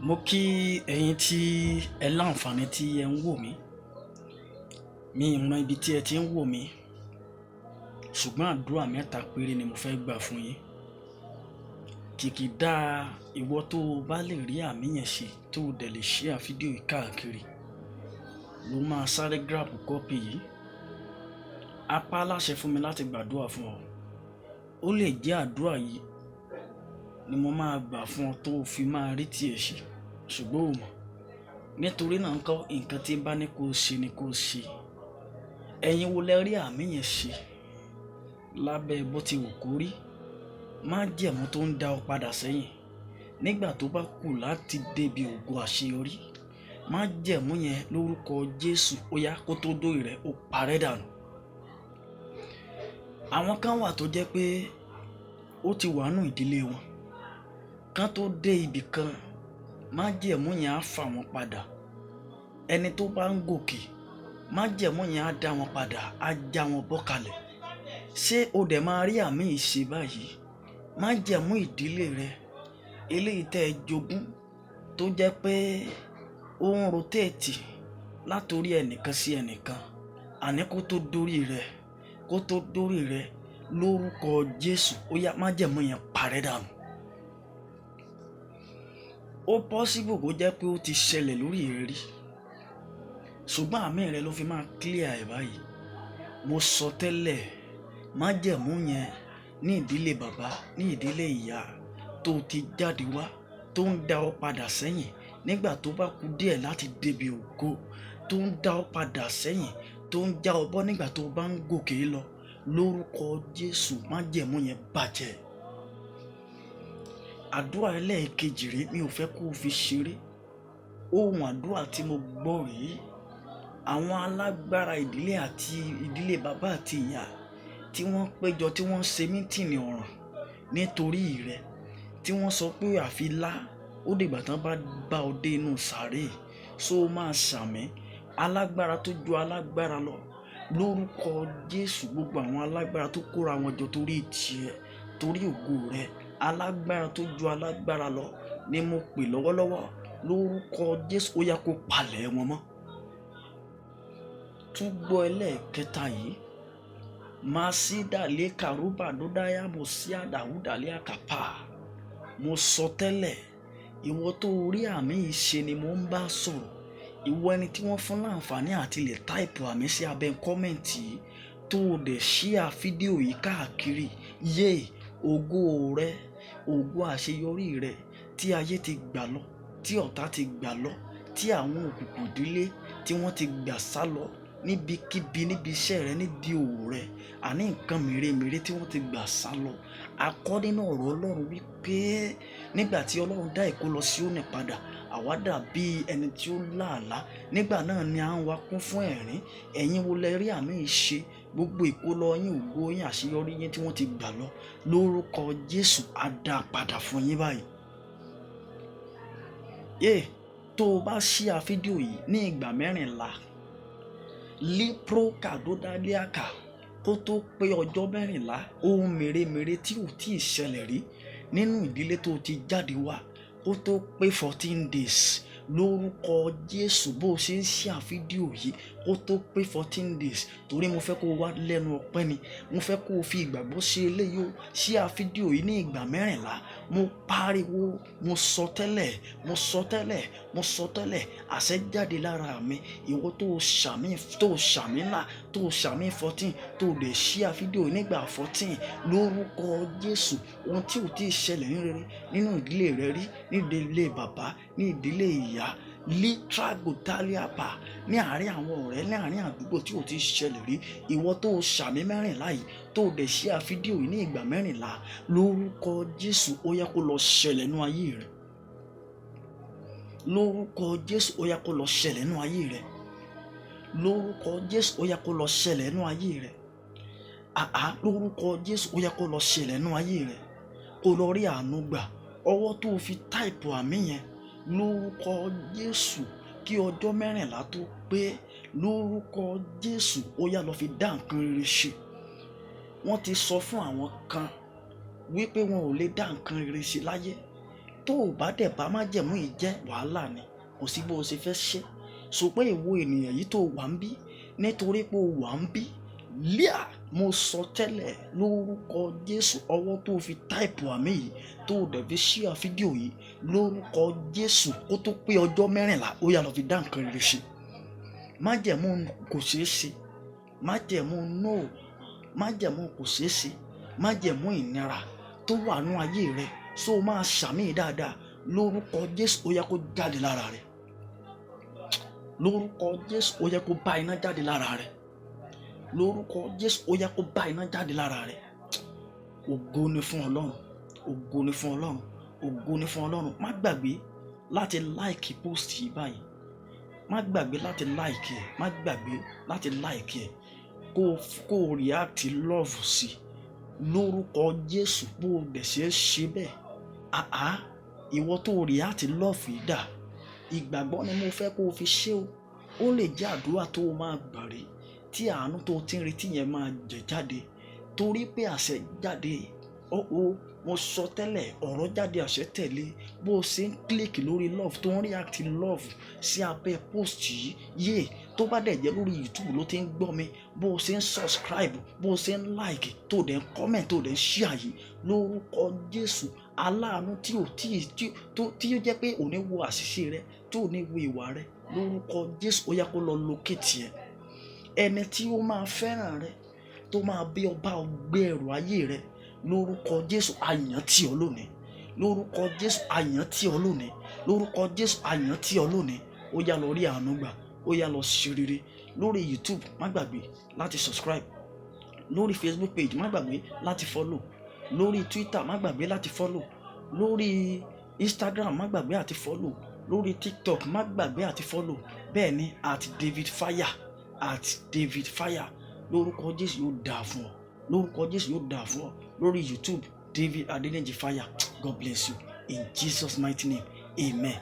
Mo kí ẹ̀yin tí ẹ láǹfààní tí ẹ ń wò mí. Mi ò mọ ibi tí ẹ ti ń wò mí, ṣùgbọ́n àdúrà mẹ́ta péré ni mo fẹ́ gbà fún yín. Kìkìdá ìwọ tó o bá lè rí àmì yẹn ṣe tó o dẹ̀ lè share fídíò yìí káàkiri ló máa sáré grab kọ́pì yìí. Apá láṣẹ fún mi láti gbàdúrà fún ọ. Ó lè jẹ́ àdúrà yìí ni mo máa gbà fún ọ tó o fi máa rí tiẹ̀ ṣe, ṣùgbọ́n o mọ̀. Nítorí náà nǹkan tí bá ní kó o ṣe ni kó o ṣe. Ẹ̀yin wo lẹ rí àmì yẹn ṣe lábẹ́ bó ti wù kó rí? Májẹ̀mú tó ń dá ọ padà sẹ́yìn nígbà tó bá kù láti débi ògo àṣeyọrí. Májẹ̀mú yẹn lórúkọ Jésù ó yá kó tó dórí rẹ̀ ó parẹ́ dànù. Àwọn kan wà tó jẹ́ pé ó ti wà nù ìdílé wọn. Kán tó dé ibì kan, májẹ̀mú yẹn á fà wọ́n padà. Ẹni tó bá ń gòkè, májẹ̀mú yẹn á dá wọn padà, á já wọn bọ́ kalẹ̀. Ṣé o dẹ̀ máa rí àmì ìṣe báyìí? Májẹ̀mú ìdílé rẹ, eléyìí tẹ́ ẹ jogún tó jẹ́ pé ó ń rotéètì látorí ẹnìkan sí ẹnìkan, àní kó tó dórí rẹ lórúkọ Jésù ó yá májẹ̀mú yẹn parẹ́ dànù. Ó possible kó jẹ́ pé ó ti ṣẹlẹ̀ lórí rẹ rí, ṣùgbọ́n àmì rẹ ló fi máa clear ẹ̀ báyìí. Mo sọ tẹ́lẹ̀, májẹ̀mú yẹn ní ìdílé bàbá, ní ìdílé ìyá tó ti jáde wá tó ń dá ọ padà sẹ́yìn nígbà tó bá kù díẹ̀ láti débi ògo, tó ń dá ọ padà sẹ́yìn, tó ń já ọ bọ́ nígbà tó bá ń gòkè lọ lórúkọ Jésù, májẹ̀mú yẹn bàjẹ́. Àdúrà ẹlẹ́ẹ̀kejì rèé, mi ò fẹ́ kó o fi ṣeré. Ohun àdúrà tí mo gbọ́ rèé. Àwọn alágbára ìdílé àti ìdílé bàbá àti ìyá tí wọ́n péjọ, tí wọ́n ṣe mítìnì ọ̀ràn nítorí rẹ, tí wọ́n sọ pé àfi lá ó dìgbà tán bá bá ọ dé inú sàréè, so máa ṣàmì. Alágbára tó ju alágbára lọ lórúkọ Jésù, gbogbo àwọn alágbára tó kóra wọn jọ torí tiẹ̀, torí ògo rẹ, alágbára tó ju alágbára lọ ni mo pè lọ́wọ́lọ́wọ́ lórúkọ Jésù ó yá kó palẹ̀ wọn mọ́. Tún gbọ́ ẹlẹ́ẹ̀kẹta yìí. Masida le karuba dodaya mosia dawuda le akapa. Mo sọ tẹ́lẹ̀, ìwọ tó rí àmì ìṣe ni mo ń bá sọ̀rọ̀. Ìwọ ẹni tí wọ́n fún láǹfààní àti lè táìpù àmì sí abẹ́ kọ́mẹ̀ntì tó dẹ̀ share fídíò yìí káàkiri. Yé ògo rẹ, ògo àṣeyọrí rẹ tí ayé ti gbà lọ, tí ọ̀tá ti gbà lọ, tí àwọn òkùnkùn ìdílé tí wọ́n ti gbà sá lọ níbikíbi, níbi iṣẹ́ rẹ, níbi òwò rẹ, àní nǹkan mèremère tí wọ́n ti gbà sá lọ. Akọ́ nínú ọ̀rọ̀ Ọlọ́run wípé nígbà tí Ọlọ́run dá ìkólọ Síónì padà, àwa dàbí ẹni tí ó láàlá. Nígbà náà ni à ń wá kún fún ẹ̀rín. Ẹ̀yin wo lẹ rí àmì ìṣe? Gbogbo ìkólọ yín, ògo yín, àṣeyọrí yín tí wọ́n ti gbà lọ lórúkọ Jésù á dá padà fún yín báyìí. Tó o bá share fídíò yìí ní ìgbà 14, lípro kàdódálíàkà kó tó pé ọjọ́ 14, ohun mèremère tí ò tí ì ṣẹlẹ̀ rí nínú ìdílé tó ti jáde wá kó tó pé 14 days lórúkọ Jésù, bó o ṣe ń share fídíò yìí kó tó pé 14 days, torí mo fẹ́ kó o wá lẹ́nu ọpẹ́ ni. Mo fẹ́ kó o fi ìgbàgbọ́ ṣe eléyìí o. Share fídíò yìí ní ìgbà 14. Mo pariwo, mo sọ tẹ́lẹ̀, àṣẹ jáde lára mi. Ìwọ tó ṣàmì ńlá, tó ṣàmì 14, tó dẹ̀ share fídíò nígbà 14 lórúkọ Jésù. Ohun tí ò tí ì ṣẹlẹ̀ ní rere nínú ìdílé rẹ rí, ní ìdílé bàbá, ní ìdílé ìyá, litragotaliapa, ní àárín àwọn ọ̀rẹ́, ní àárín àdúgbò tí ò tí ì ṣẹlẹ̀ rí. Ìwọ tó ṣàmì 14 yìí, tó dẹ̀ share fídíò yìí ní ìgbà 14 lórúkọ Jésù ó yá kó lọ ṣẹlẹ̀ nínú ayé rẹ. Lórúkọ Jésù ó yá kó lọ ṣẹlẹ̀ nínú ayé rẹ. Lórúkọ Jésù ó yá kó lọ ṣẹlẹ̀ nínú ayé rẹ. Lórúkọ Jésù ó yá kó lọ ṣẹlẹ̀ nínú ayé rẹ. Kó lọ rí àánú gbà. Ọwọ́ tó fi táìpù àmì yẹn lórúkọ Jésù kí ọjọ́ 14 tó pé lórúkọ Jésù ó yá lọ fi dá nǹkan rere ṣe. Wọ́n ti sọ fún àwọn kan wípé wọn ò lè dá nǹkan rere ṣe láyé tó o bá dẹ̀ bá májẹ̀mú yìí jẹ́ wàhálà ni, kò sí bó o ṣe fẹ́ ṣe. Ṣùgbọ́n ìwọ ènìyàn yìí tó wà ń bí, nítorí pé o wà ń bí, líà mo sọ tẹ́lẹ̀ lórúkọ Jésù, ọwọ́ tó fi táìpù àmì yìí tó dẹ̀ fi ṣíà fídíò yìí lórúkọ Jésù, kó tó pé ọjọ́ 14 ó yá lọ fi dá nǹkan rere ṣe. Májẹ̀mú kò ṣeé ṣe, májẹ̀mú no, májẹ̀mú kò ṣeé ṣe, májẹ̀mú ìnira tó wà nú ayé rẹ, so máa ṣàmì dáadáa lórúkọ Jésù, ó yẹ kó jáde lára rẹ. Lórúkọ Jésù, ó yẹ kó bá iná jáde lára rẹ. Lórúkọ Jésù, ó yẹ kó bá iná jáde lára rẹ. Ògo ni fún Ọlọ́run, ògo ni fún Ọlọ́run, ògo ni fún Ọlọ́run. Má gbàgbé láti like post yìí báyìí, má gbàgbé láti like ẹ, má gbàgbé láti like ẹ, kó react love sí lórúkọ Jésù. bó o dẹ̀ ṣe bẹ́ẹ̀, ìwọ tó react love yìí dà, ìgbàgbọ́ ni mo fẹ́ kó o fi ṣe o. Ó lè jẹ́ àdúrà tó o máa gbà rí, tí àánú tó o ti ń retí yẹn máa jẹ jáde, torí pé àṣẹ jáde. Mo sọ tẹ́lẹ̀, ọ̀rọ̀ jáde, àṣẹ tẹ̀lé. Bó o ṣe ń click lórí love, tó ń react love sí abẹ́ post yìí, tó bá dẹ̀ jẹ́ lórí YouTube ló ti ń gbọ́ mi, bó o ṣe ń subscribe, bó o ṣe ń like, tó dẹ̀ ń comment, tó dẹ̀ ń share yìí lórúkọ Jésù, aláàánú tí ó jẹ́ pé ò ní wo àṣìṣe rẹ, tí ò ní wo ìwà rẹ, lórúkọ Jésù ó yá kó lọ locate ẹ. Ẹni tí ó máa fẹ́ràn rẹ, tó máa bí ọba gbé ẹrù ayé rẹ, lórúkọ Jésù àyàn tí ọ lónìí, lórúkọ Jésù àyàn tí ọ lónìí, lórúkọ Jésù àyàn tí ọ lónìí. Ó yá lọ rí àánú gbà, ó yá lọ ṣe rere. Lórí YouTube má gbàgbé láti subscribe, lórí Facebook page má gbàgbé láti follow, lórí Twitter má gbàgbé láti follow, lórí Instagram má gbàgbé àti follow, lórí TikTok má gbàgbé àti follow. Bẹ́ẹ̀ ni at David Fire, lórúkọ Jésù yóò dáa fún ọ, lórúkọ Jésù yóò dáa fún ọ. Lórí YouTube David Adeleke Fire. God bless you in Jesus mighty name, amen.